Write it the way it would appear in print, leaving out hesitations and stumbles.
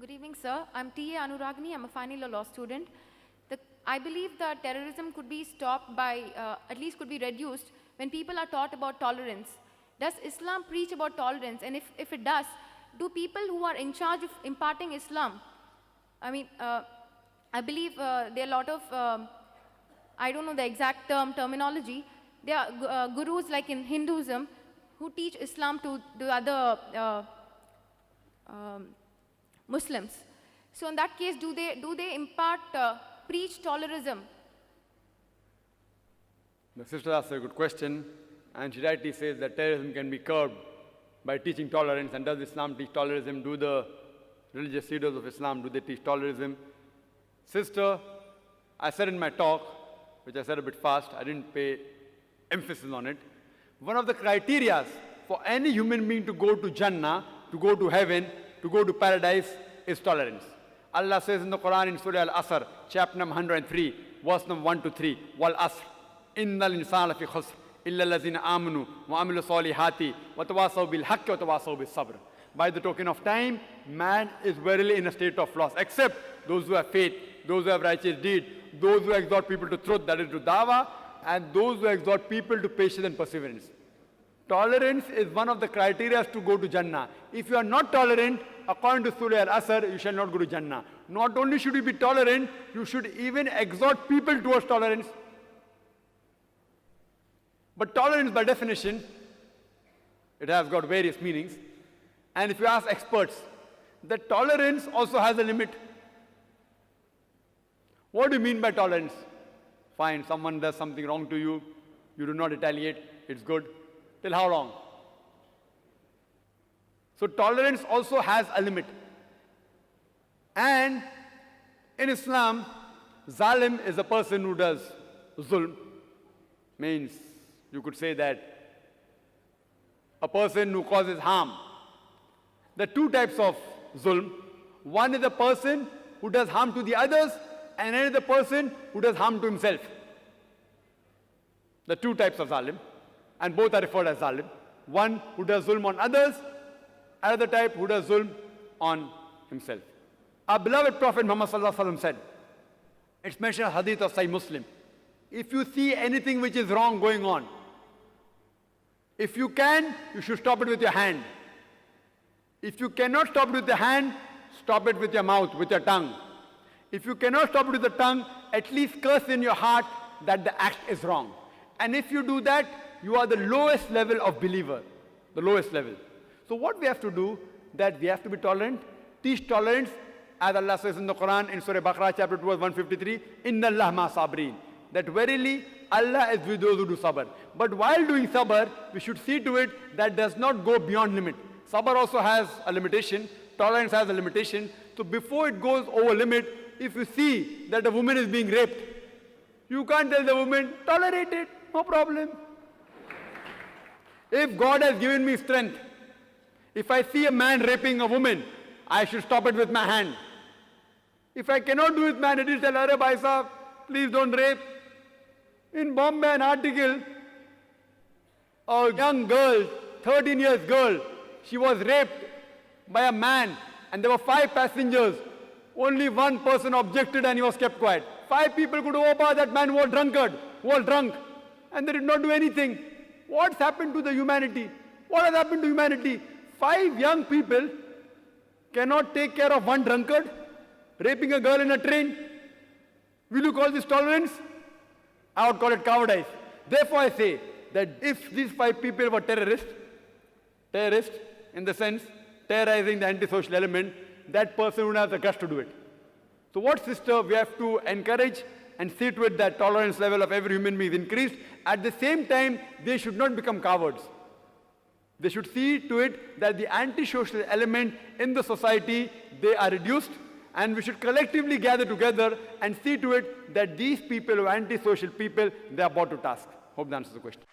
Good evening, sir. I'm T.A. Anuraghini. I'm a final year law student. I believe that terrorism could be stopped by, at least could be reduced when people are taught about tolerance. Does Islam preach about tolerance? And if it does, do people who are in charge of imparting Islam, I believe there are a lot of, I don't know the exact terminology, there are gurus like in Hinduism who teach Islam to the other Muslims. So in that case, do they impart, preach tolerism? The sister asked a good question, and she rightly says that terrorism can be curbed by teaching tolerance. And does Islam teach tolerism? Do the religious leaders of Islam, do they teach tolerism? Sister, I said in my talk, which I said a bit fast, I didn't pay emphasis on it. One of the criteria for any human being to go to Jannah, to go to heaven, to go to paradise is tolerance. Allah says in the Quran in Surah Al-Asr, chapter number 103, verse number 1 to 3, Wal Asr, Innal insana fi khusr, illa allazina amanu, wa amilu salihati, wa tawasaw bil haqqi wa tawasaw bil sabr. By the token of time, man is verily in a state of loss, except those who have faith, those who have righteous deed, those who exhort people to truth, that is to Dawah, and those who exhort people to patience and perseverance. Tolerance is one of the criteria to go to Jannah. If you are not tolerant, according to Surah Al-Asr, you shall not go to Jannah. Not only should you be tolerant, you should even exhort people towards tolerance. But tolerance, by definition, it has got various meanings. And if you ask experts, that tolerance also has a limit. What do you mean by tolerance? Fine, someone does something wrong to you, you do not retaliate, it's good. Till how long? So tolerance also has a limit. And in Islam, zalim is a person who does zulm. Means you could say that a person who causes harm. There are two types of zulm. One is a person who does harm to the others, and another is the person who does harm to himself. The two types of zalim, and both are referred as zalim. One who does zulm on others, another type who does zulm on himself. Our beloved Prophet Muhammad said, it's mentioned in Hadith of Sahih Muslim, if you see anything which is wrong going on, if you can, you should stop it with your hand. If you cannot stop it with your hand, stop it with your mouth, with your tongue. If you cannot stop it with the tongue, at least curse in your heart that the act is wrong. And if you do that, you are the lowest level of believer, the lowest level. So what we have to do, that we have to be tolerant, teach tolerance, as Allah says in the Quran, in Surah Baqarah, chapter 2, verse 153, Inna Allah ma sabrin, that verily Allah is with those who do sabr. But while doing sabr, we should see to it that does not go beyond limit. Sabr also has a limitation, tolerance has a limitation. So before it goes over limit, if you see that a woman is being raped, you can't tell the woman, tolerate it, no problem. If God has given me strength, if I see a man raping a woman, I should stop it with my hand. If I cannot do it with my hand, it is tell her, bhai sahab, please don't rape. In Bombay, an article, a young girl, 13 years girl, she was raped by a man, and there were 5 passengers. Only one person objected and he was kept quiet. 5 people could over that man was drunkard, was drunk, and they did not do anything. What's happened to the humanity? What has happened to humanity? 5 young people cannot take care of one drunkard, raping a girl in a train. Will you call this tolerance? I would call it cowardice. Therefore I say that if these 5 people were terrorists in the sense, terrorizing the antisocial element, that person would have the guts to do it. So what, sister, we have to encourage and see to it that tolerance level of every human being is increased. At the same time, they should not become cowards. They should see to it that the antisocial element in the society, they are reduced, and we should collectively gather together and see to it that these people who are antisocial people, they are brought to task. Hope that answers the question.